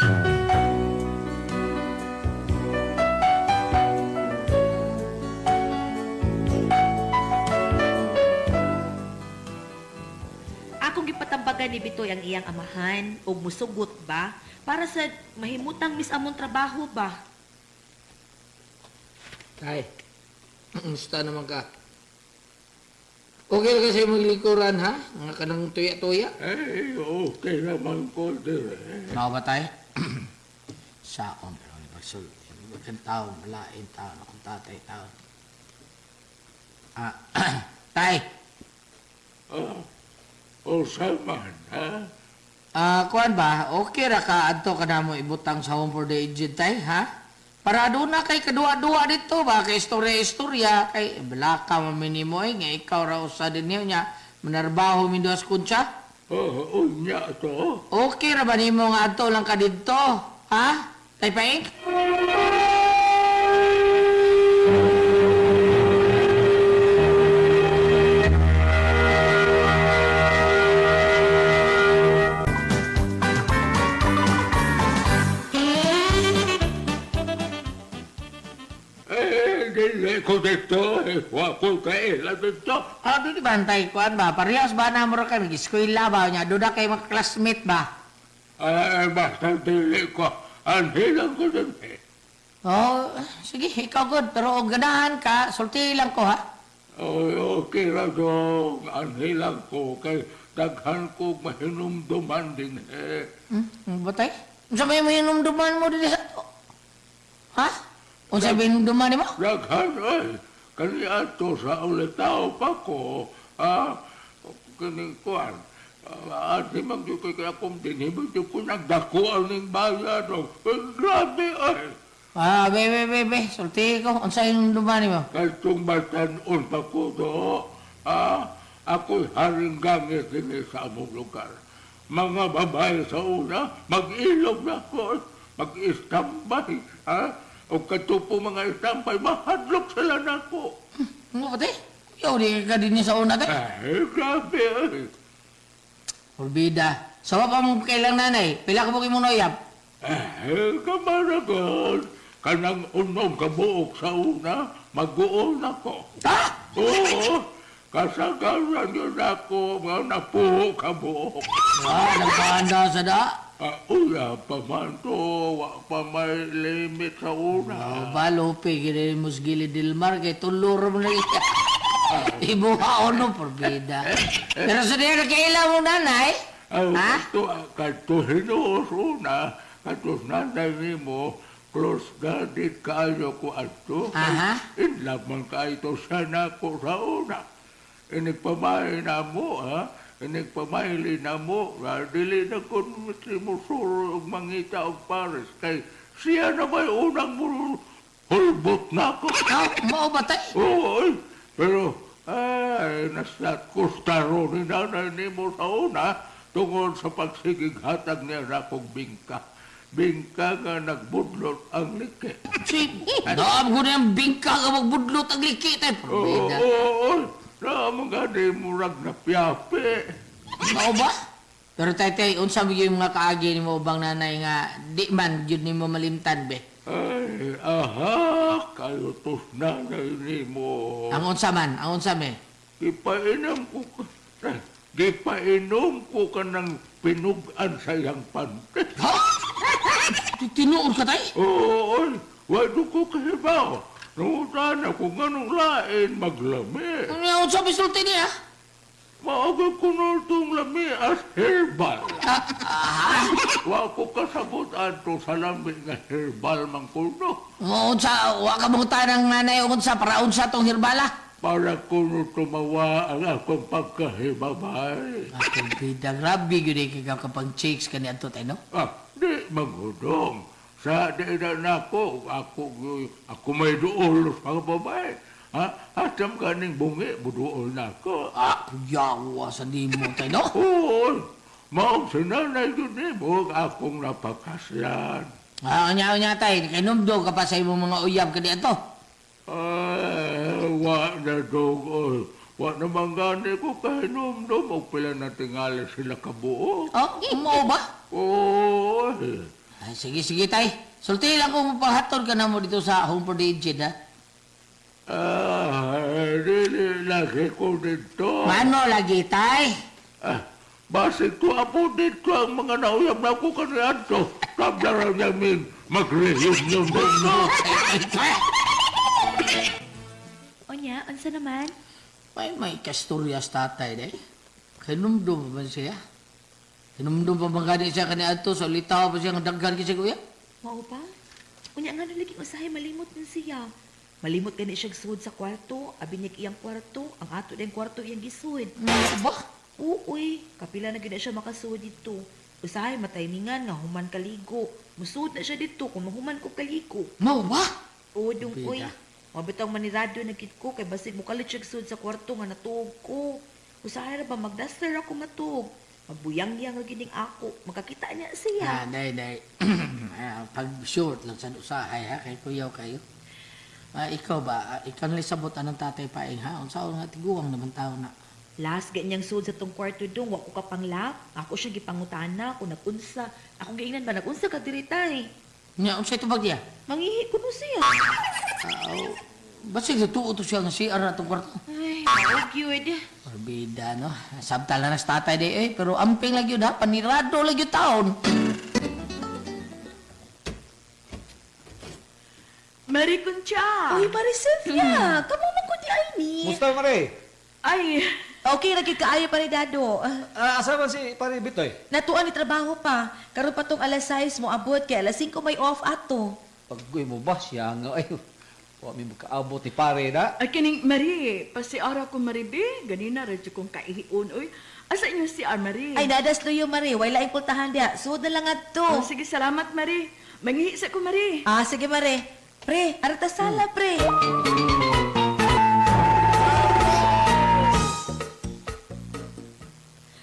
S1: Akong gipatambagan ni Bitoy ang iyang amahan o musugot ba para sa mahimutang misamong trabaho ba.
S2: Tay, musta naman ka? Okay na kasi maglikuran, ha? Nga ka ng tuya-tuya?
S4: Eh, okay naman ko dire.
S2: Mau ba tay? Saon, pero universal. Ibagang tao, malain tao, akong tatay tao. Tay,
S4: O saman, ha?
S2: kuan ba? Okay ra ka adto ka na mo ibutang sa home for the aged tay, ha? Para doon na kay kadua-dua dito ba kay istorya-istorya kay balaka maminimoy nga ikaw raw sa dinyo niya manarbaho min duas kuntsa.
S4: Unya to.
S2: Okay ra ba nimo nga adto lang ka didto? Ha? Tay paing?
S4: Dili ko dito. Wako kaila dito.
S2: Di bantay kuan ba? Parehas ba na mo ra ka nag-eskwela ba nya? Duda kay mga classmate ba?
S4: Basta dili ko. Anhilang ko din.
S2: Oh, sige, ikaw good. Pero og ganahan ka, sulti lang ko ha.
S4: Okay ra dong. Anhilang ko. Kay daghan ko mahinumduman din.
S2: Batay? Unsa may hinumduman mo dili sa to? Ha? Unsa may hinumduman mo?
S4: Daghan ay. Kani ato sa ulit tao pa ko. Kaning kuan. Ate magyo kay akong dinibig ko nagdakuan ning bayan. Grabe ay.
S2: Be. Sulti ko. Unsa hinumduman mo?
S4: Kaltong batanon pa ko do. Ako'y haring gamit din sa among lugar. Mga babae sa una, mag-ilog na ko. Mag-istambay. O katupo mga istambay, mahadlok sila na ko.
S2: Ano batay? Ikaw di ka din sa una tayo.
S4: Grabe ay.
S2: Orbida. Sawa pa mo kailang nanay. Pila ka mo kay Munoyap?
S4: Kamaragon. Kanang unong kabuok sa una, mag-uon ako.
S2: Ha?
S4: Oo, kasagaran yun ako, mga napuho kabuok.
S2: Nagpahanda sa da.
S4: Uya pa man to, wa pa may limit sa una.
S2: Lupe, gini mo sa gilid Dilmar, kay tuluro mo na iya. Ibuhaon mo, Orbida. Pero sa diya nagkailan mo nanay? Ha?
S4: Kato hinuos una, kato nanay ni mo, close daddy kayo ko ato.
S2: Aha.
S4: Inlaman ka ito sana ko sa una. inigpamahay na mo, ha? Inigpamahay na mo, dili na kung musuro og mangita og pares, kay siya na may unang hulbot na ako.
S2: Mao ba tay?
S4: Oo, ay, pero, naslat kustaro ni nanay ni mo sa una tungod sa pagsigighatag niya na akong bingka. Bingka nga nagbudlot ang liki.
S2: Si, naam ko na yung bingka ka magbudlot ang liki tay.
S4: Oo,
S2: Pabida.
S4: oo, na mga di murag na piyapi.
S2: Mao ba? Pero tay, unsa mo yung mga kaagi ni mo bang nanay nga di man yun ni mo malimtan be?
S4: Ay, aha, kayo tos nanay ni mo.
S2: Ang unsa man, ang unsa me?
S4: Gipainom ko ka ng pinugan sa iyang pante.
S2: Ha? Tinuod ka tay?
S4: Oo, ay, wado ko kahibaw. Nangutan ako ganong lain maglami.
S2: Ano unsa bisulti niya?
S4: Maaga ko na itong lami as herbal. Wa ko kasabot ato sa lami nga herbal man kuno.
S2: Unsa, wa ka mong tanang nanay unsa para unsa tong hirbala?
S4: Para kuno tumawa ang akong pagkahibabay.
S2: Ako bida, grabe yun ikaw kapag chicks ka ni Anto tay, no?
S4: Di magudong. Sa dida na ako may duol sa mga babae. Atam kaning bungi, buduol na ako.
S2: Yawa sa di mo tay, no?
S4: Oo, maong sinanay yun eh, buwag akong napakasyan.
S2: Nya tay, kinumdo ka pa sa imong mga uyab ka ni Anto.
S4: Wa na dog, wa naman gani ko kahinumdum, o pila na tingali sila kabuo.
S2: Oh, mo ba?
S4: Oo,
S2: Ay, sige tay. Sulti lang kung mapahatod ka na mo dito sa Home for the Aged, ha?
S4: dili lagi ko dito.
S2: Mano lagi, tay?
S4: Basig ko apo dito ang mga nauyab na ko kaniyan to. Tabla raw namin mag-reunion dito.
S1: Onya, unsa naman?
S2: May kasturyas tatay, day. Kinumdum ba siya? Kinumdum pa bang gani siya kani Anto? So, litaw pa siya nga daghan kasi kuya?
S1: Mao pa? Unya nga nalaging usahay malimot din siya. Malimot gani siya suod sa kwarto, abinig iyang kwarto, ang ato din kwarto iyang gisuod.
S2: Ba?
S1: Uy, kapila na gina siya makasuod dito. Usahay matimingan nga human kaligo. Musuod na siya dito kung mahuman ko kaligo.
S2: Mo ba?
S1: Oo, dung
S2: Kapila.
S1: uy. Mabitang manirado na kit ko kay basig mo kalit siya suod sa kwarto nga natuog ko. Usahay ra ba magduster ako matug. Magbuyang-yang nga gining ako. Makakita niya siya.
S2: Day. Pag short lang sa usahay, ha? Kay kuyaw kayo. Ikaw ba? Ikaw nalisabot anong tatay paing, ha? Unsa nga tiguang naman tao na.
S1: Last ganyang suod sa tong kwarto dong, wako ka panglap. Ako siya gipangutana, kung nagunsa. Akong giingnan ba, nagunsa ka diri tay.
S2: Nya, unsa ito bagya?
S1: Mangihi ko no siya.
S2: Basig natuo to siya nga CR na itong kwarto.
S1: Ay, oh, good.
S2: Orbida, no? Sabtala na sa tatay day, pero amping lagi yun, ha? Panirado lagi yun taon.
S3: Mari Concha.
S1: Uy, Marisylvia, kamo man ko di ay ni.
S5: Musta Mare?
S3: Ay,
S1: Okay, nagkikaayo pa ni Dado.
S5: Asa man si Pare Bitoy?
S1: Natuan ni trabaho pa. Karon pa tong alas 6 mo abot, kaya alas 5 may off ato.
S5: Paggoy mo ba siya nga ay wa mi makaabot ni Pare na.
S3: ay kining Mari, pasiara ko Maribe, ganina radyo kong kaihiun, oy. Asa inyo si Mari?
S1: Ay, dadas lo yung Mari, wala yung pultahan dia. Suod na lang
S3: Oh,
S1: ato.
S3: sige, salamat Mari. Mangihi sa ko Mari.
S1: Sige Mari. Pre, arata sala, pre.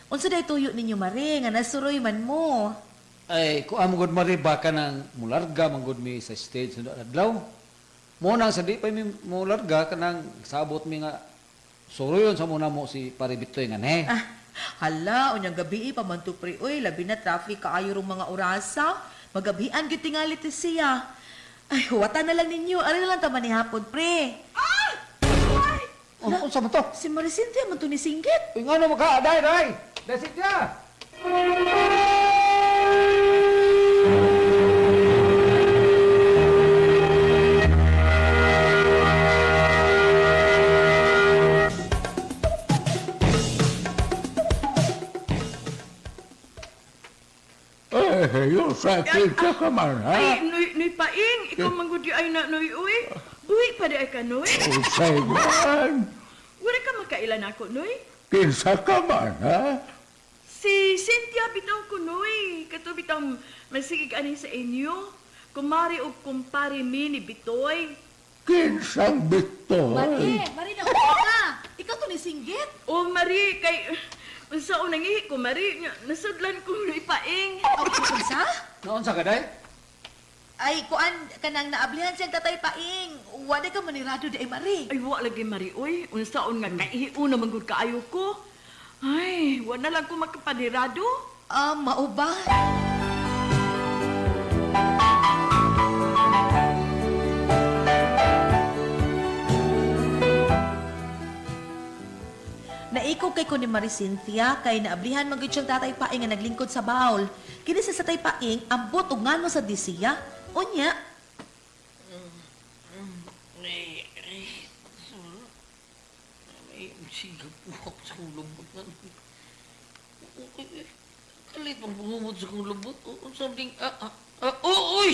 S1: Unsa day tuyo ninyo, Mari, nga nasuroy man mo.
S5: Ay, kung amo gud Mare baka nang mularga man gud mi sa stage sa adlaw. Mo nang sa di pa mi mularga kanang sabot mi nga suruyon sa muna mo si Pare Bitoy nga ne.
S1: Hala, unyang gabi pa man to, pre. Uy, labi na traffic kaayo rong mga orasa. Magabian gyud tingali ti siya. Ay, huwata na lang ninyo. Ari na lang taman ni hapon, pre.
S5: Ano sa mo to?
S1: Si Maricintia man to ni Singgit.
S5: Uy, nga no maka day. Dasit ya.
S4: Yung sakit ka ka man, ha?
S3: Ay, nuy paing, ikaw manggudi ay na nuy uy. Buhi pa di ay ka nuy.
S4: Usay man.
S3: Wala ka makailan ako, Noy.
S4: Kinsa ka man, ha?
S3: Si Cynthia bitaw ko, Noy. Kato bitaw masigig ani sa inyo. Kumari o kumpari mi ni Bitoy.
S4: Kinsang bito.
S1: Mari na ka. Ikaw to ni singgit.
S3: O Mari, kay... Unsa unang ihi ko, Mari. Nasudlan ko ni Paing.
S1: O sa?
S5: Noon sa kaday?
S1: Ay, kuan kanang naablihan siyang tatay Paing. Wala ka manirado di ay Mari.
S3: Ay, wa lagi, Mari. Uy, unsaon nga kaihiu na manggod kaayo ko. Ay, wa na lang ko makapanirado.
S1: Mao ba? Naiko kay ko ni Mari Cynthia kay naablihan man gyud siyang tatay Paing nga naglingkod sa bawl. Kini sa tatay Paing ambot og ngano sa disiya. Unya,
S2: May sigap po ako sa kong lubot na. Kalit pang bungumot sa kong lubot. Something, uy!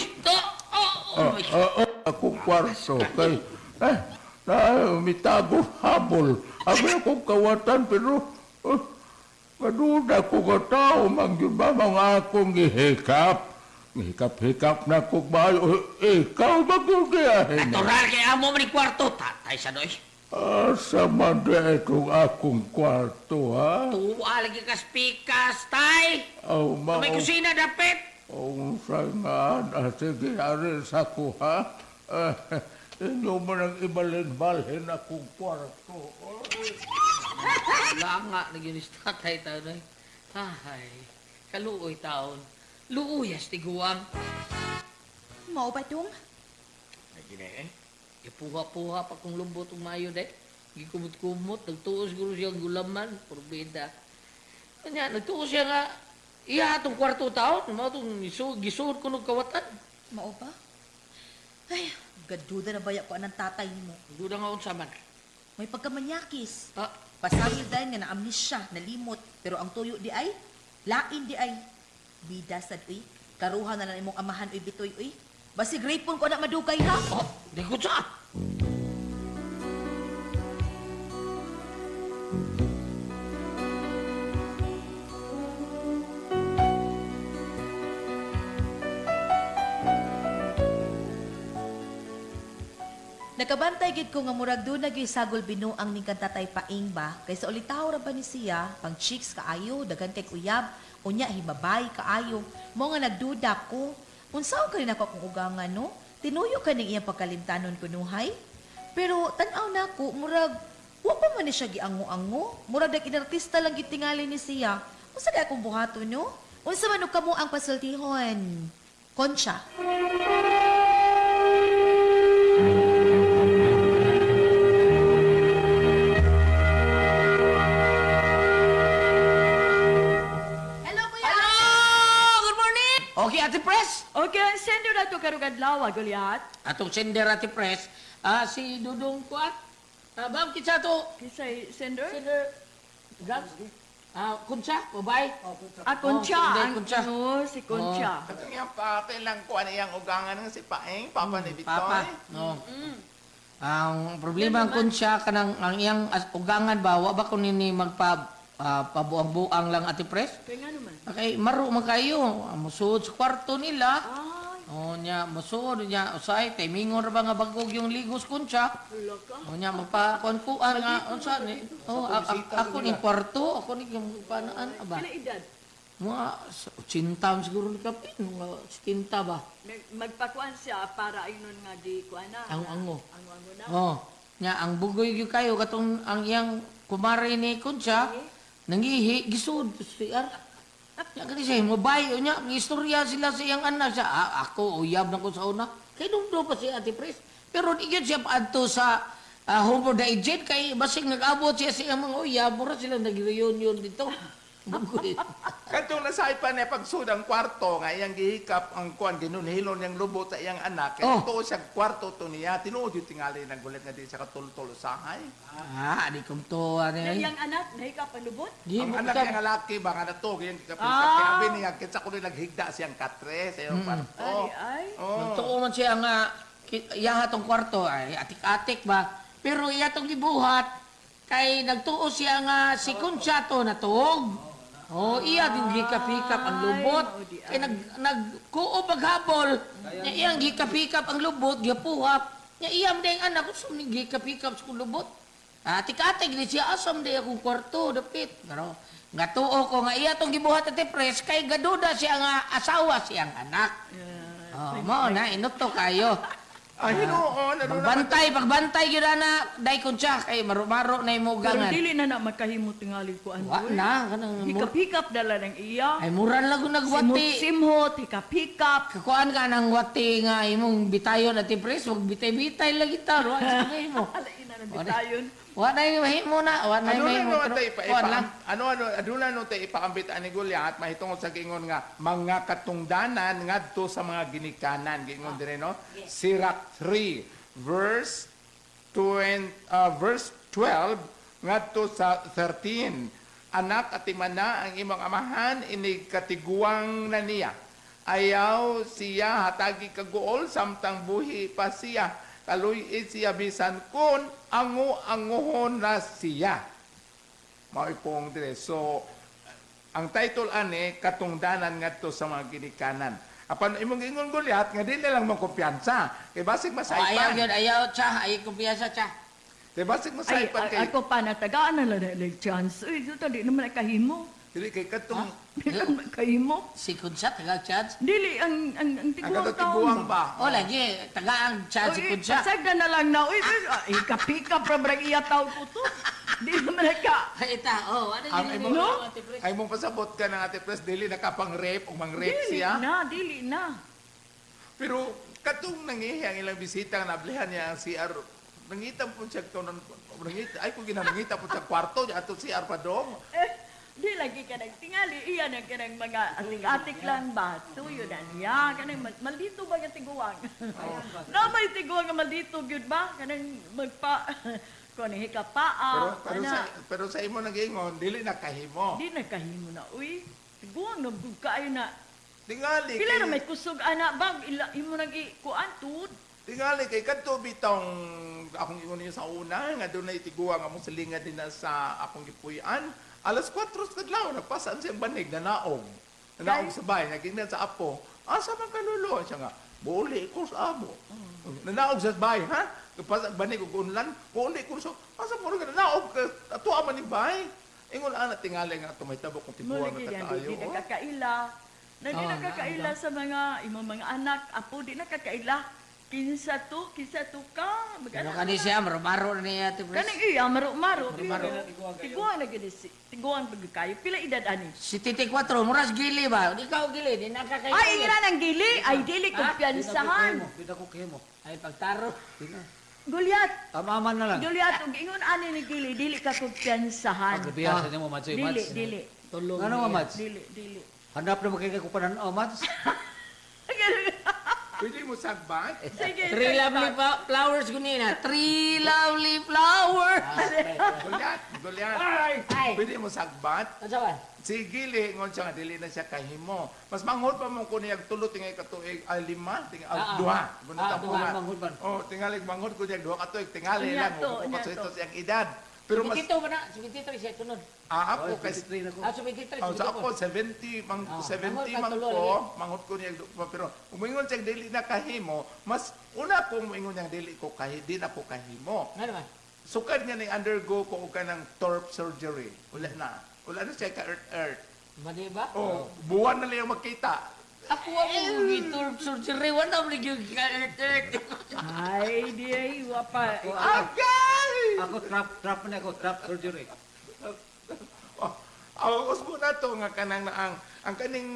S4: Ako kwarto kay mitago habol. Abi akong kawatan pero maduda ko ka tao mangyud ba mga akong gihikap. Hikap-hikap na ko ba? Ikaw magugyahin.
S2: Natural kaya amo man kwarto. Tatay sa doy.
S4: Asa man da itong akong kwarto, ha?
S2: Tuwa lagi ka spikas, tay.
S4: Aw,
S2: May kusina dapit.
S4: Ang sangan, sige, arin sa ko, ha? Inyo mo nang ibalin-balhin akong kwarto.
S2: Wala nga, naginis tatay tayo doy. Ay, kaluoy taon. Luuyas tiguang.
S1: mao ba dong?
S2: Lagi na eh. Ipuha-puha pa kong lumbot ng mayo dahil. Gikumot-kumot, nagtuos siguro siyang gulaman, porbida. Kanya, nagtuos siya nga, iya itong kwarto taon, mga itong gisuod ko ng kawatan.
S1: Mao ba? Ay, gaduda na baya ko anang tatay mo.
S2: Duda nga unsa man.
S1: May pagkamanyakis.
S2: Ah,
S1: Pasangil dahil nga na-amnesia, nalimot. Pero ang tuyo di ay, lain di ay. Bida sad uy, karuhan na lang imong amahan uy bitoy uy. Basi grapon ko na madugay ha.
S2: oh, di ko sa.
S1: Nakabantay gid ko nga murag do nagyoy sagol binuang ning kantatay Paing ba kay sa ulitaw ra ba ni siya pang chicks kaayo daghan kay uyab unya himabay kaayo mo nga nagduda ko unsaon kani nako kung ugangan no tinuyo kaning iyang pagkalimtanon kunuhay pero tan-aw nako murag wa pa man ni siya giango-ango murag dag inartista lang gid tingali ni siya unsa kay akong buhaton no unsa man og kamo ang pasultihon Concha. Hello, Kuya!
S2: Good morning! Okay, Ate Pres.
S3: Okay, send na to karugad lawa, Goliath.
S2: Atong sender, Ate Pres. Si Dudong Kuat. Bam, kitsa to.
S3: Kisay sender?
S2: Sender. Gab. Kunsa, babae.
S3: Concha.
S2: Oh,
S3: Ang
S2: Concha.
S3: si Concha.
S6: At yung papel lang ko ano yung ugangan ng si Paeng, Papa ni Bitoy.
S2: Papa. No. Ang problema ang kunsya kanang ang iyang ugangan ba wa ba kun nini magpa pabuang-buang lang Ate Pres?
S3: Kaya nga naman.
S2: Okay, maro man kayo. Musuod sa kwarto nila.
S3: Ay,
S2: O nya, musuod nya usay timingon ra ba nga bagog yung ligos kunsya?
S3: wala ka.
S2: O nya magpakuan-kuan nga unsa ni? Oh, ako ni kwarto, ako ni yung panaan ba?
S3: Kailan edad?
S2: Mga 80 siguro ni kapin, mga 70 ba?
S3: Magpakuan siya para ayun nga di kuan na.
S2: Ang ango.
S3: Ang ango na.
S2: Oh, nya ang bugoy gyud kayo katong ang iyang kumare ni kunsya, nangihi gisud siya. Nya kani siya mobile nya istorya sila sa iyang anak siya. Ako uyab na ko sa una. Kay dumdo pa si Ate Pres. Pero di gyud siya paadto sa Humber the Agent kay basig nag-abot siya sa iyang mga uyab, mura sila nag-reunion dito. Bugoy.
S6: Kantong nasay pa niya pagsudang kwarto nga iyang gihikap ang kuan ginunhilon niyang lubot sa iyang anak. Kaya to siya kwarto to niya. Tinuod yung tingali ng gulit nga di siya katultol usahay.
S2: Di kom to ano
S3: Na
S2: yan.
S3: iyang anak, nahika palubot?
S2: Di
S6: Ang
S2: mo
S6: anak
S2: ka.
S6: niya nga laki ba nga nato iyang kapisa. Kaya abi niya kitsa ko rin naghigda siyang katre sa iyang kwarto.
S3: Ay.
S6: Oh.
S2: Totoo man siya nga iyaha tong kwarto ay atik-atik ba. Pero iya tong gibuhat Kay nagtuo siya nga si Conchato na tuog. Oh, iya din gikapikap ang lubot. Kay nagkuo paghapol. Nya iyang gikapikap ang lubot, gipuhap. Nya iyam ding anak ko sumning gikapikap sa lubot. Tik-atik ni siya asam day akong kwarto dapit. Pero nga tuo ko nga iya tong gibuhat at pres kay gaduda siya nga asawa siyang anak. Oh, mo na inuto kayo.
S6: Ay, noon, ano naman?
S2: Pagbantay gyud na dai Concha kay maro-maro na
S3: Pero
S2: imugangan.
S3: dili na makahimo tingali ko
S2: Wa
S3: ano.
S2: na kanang
S3: Hikap-hikap dala ng iya.
S2: ay muran lang kung nagwati.
S3: Simhot, hikap-hikap.
S2: Kakuan ka ng wati nga imong bitayon at pres, wag bitay-bitay lagi ta, ro. Sabi mo.
S3: Alain na bitayon.
S2: Wa na mahimo na, wa na
S6: Ano na
S2: mahimo.
S6: no tay
S2: Kuan lang.
S6: aduna no tay ipaambit ani Goliath mahitungod sa gingon nga mga katungdanan ngadto sa mga ginikanan gingon dire no. Sirach 3 verse 12 ngadto sa 13. Anak at imana ang imong amahan inig katiguang na niya. Ayaw siya hatagi kaguol samtang buhi pa siya. Kaluy siya bisan kun anguhon na siya. Maipong dire. So, ang title ani, katungdanan ngadto sa mga ginikanan. Apan imong ingon Goliath, nga dili lang mong kumpiyansa. Kay basig
S2: Ayaw
S6: masaypan.
S2: yun, ayaw cha, ay kumpiyansa cha.
S6: Kay basig
S3: Ay,
S6: masaypan kay...
S3: ako pa natagaan na lang chance. Uy, ito di naman nakahimo.
S6: Dili kay katong...
S3: Di naman nakahimo.
S2: Si Concha taga chance.
S3: Dili, ang
S6: Ang
S3: tiguang
S6: katiguang
S3: taon.
S6: ba?
S2: O lagi, taga ang chance si Concha.
S3: Pasagda na lang na. Uy, hikap-hikap pra brag iya taon ko to. Di naman naka.
S2: Ay ita, oh, ano
S6: Ang
S2: yun?
S6: imong
S3: No?
S6: ay mong pasabot ka ng Ate Pres, dili nakapang-rape o mang-rape siya.
S3: Dili na.
S6: Pero katong nangihi ang ilang bisita nga nablihan niya ang CR, nangitan po siya ito, ay kung ginamangita po sa kwarto niya ato CR pa dong.
S3: Di lagi ka tingali. Iya na ka mga atik-atik lang ba? Tuyo na niya. Kanang maldito ba yung tiguang? Na may tiguang nga maldito, yun ba? Kanang magpa... Kung hikapaa.
S6: Pero sa imo nag-ingon, dili na kahimo.
S3: Di nagkahimo na. Uy, tiguang nabug kaayo na.
S6: Tingali
S3: Pila na
S6: kay,
S3: may kusog anak bag. Imo nag-ikuan tut.
S6: tingali kay kadto bitong akong ingon niyo sa una, nga doon na itiguang among silinga din na sa akong gipuy-an. Alas 4 sa kadlaw, nagpasaan siyang banig, nanaog. Nanaog sa bahay, nagingnan sa apo. Asa man kalulo? Siya nga, buli ko sa amo. Nanaog sa bahay, ha? Kapag banig ko unlan, buli ko sa, asa mo rin ka nanaog ka, ato aman ni bahay. Ingon ana tingali nga tumaytabo kung tiguang
S3: Muli
S6: na
S3: yan,
S6: takaayo.
S3: di nakakaila. Na di nakakaila sa imong mga anak. Apo, di nakakaila. Kinsa to ka.
S2: Ano ka ni siya, maro-maro na niya, Ate Pres.
S3: Kanang iya, maro-maro. Tiguan na gani si. Tiguan pag kayo. Pila edad ani?
S2: Si Titi 4, muras gili ba? Ikaw gili, di nakakayo.
S3: Ay, ingran ang gili. Ay, dili kumpiyansahan.
S5: Pita ko kemo.
S2: Ay, pagtaro.
S3: Gulyat.
S5: Tamaman na lang.
S3: Gulyat, ug ingon ani ni gili, dili ka kumpiyansahan.
S5: Pagbiya sa nimo Mads.
S3: Dili.
S5: Ano nga Mads?
S3: Dili.
S5: Hanap na magkikakupanan o Mads?
S6: Pwede mo sagbat?
S3: Sige.
S2: Three lovely flowers gunina. Three lovely flowers.
S6: Goliath.
S2: Ay.
S6: Pwede mo sagbat?
S2: Ano ba?
S6: Si Gili, ngon siya nga, dili na siya kahimo. Mas manghod pa mo ko niya tulo tingay katuig, lima, duha.
S2: duha, manghod man.
S6: Oh, tingali manghod ko niya duha katuig, tingali
S3: Niya
S6: lang.
S3: to,
S6: Kung
S3: niya
S6: ito
S3: to.
S6: siyang edad. Pero mas,
S2: Dito ba na? Sige, dito siya, tunod.
S6: ako kay,
S2: Ah, sige, dito.
S6: sa ako, 70, 70 man
S2: manghod ka
S6: ko, manghod ko niya, pero umingon siya dili na kahimo, mas una kong umingon niya dili ko di na ko kahimo.
S2: Ano ba?
S6: Sukad nga ni-undergo ko ka ng TORP surgery. Wala na siya ka-earth.
S2: Mali ba?
S6: Oh, buwan na lang makita.
S2: Ako ang gitur surgery. Wala mo yung
S3: Ay, di ay wapa.
S6: Agay!
S5: Ako trap na ako, trap surgery.
S6: Awas mo na to nga kanang na ang kaning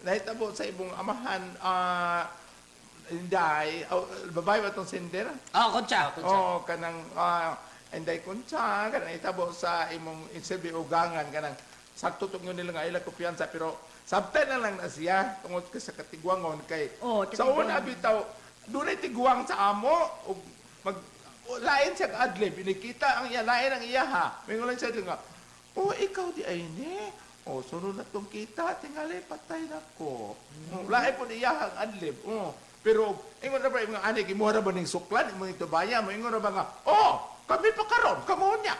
S6: nahitabo sa ibong amahan Inday, babae ba itong Cinder?
S2: Oh, Concha.
S6: Oo, kanang Inday Concha, kanang itabo sa imong insilbi ugangan, kanang sakto tong yun nila nga ilang kumpiyansa, pero sabtay na lang na siya tungod ka sa katiguangon kay sa una bitaw, doon ay tiguang sa amo, ug lain siya ka adlib, inikita ang iya, lain ang iya ha. Mingulan siya nga, oh, ikaw di ay ni. Oh, sunod na tong kita, tingali, patay na ko. Lain po niya ang adlib. Pero, ingon na ba, yung ani, gimuha na ba ng suklan, yung ito baya mo, ingon na ba nga, oh, kami pa karon, kamo niya.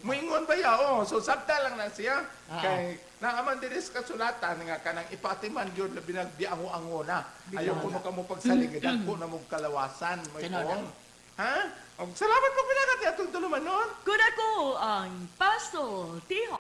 S6: Moingon ba ya? Oh, so sabta lang na siya. Kay naaman din sa kasulatan nga kanang ipatiman yun na binagbiango-ango na. Ayaw ko ka mo pagsalig, ko na mo kalawasan. May tuong. Ha? Og salamat mo pinagat atong tuluman noon.
S3: Kung ako ang paso, tiho.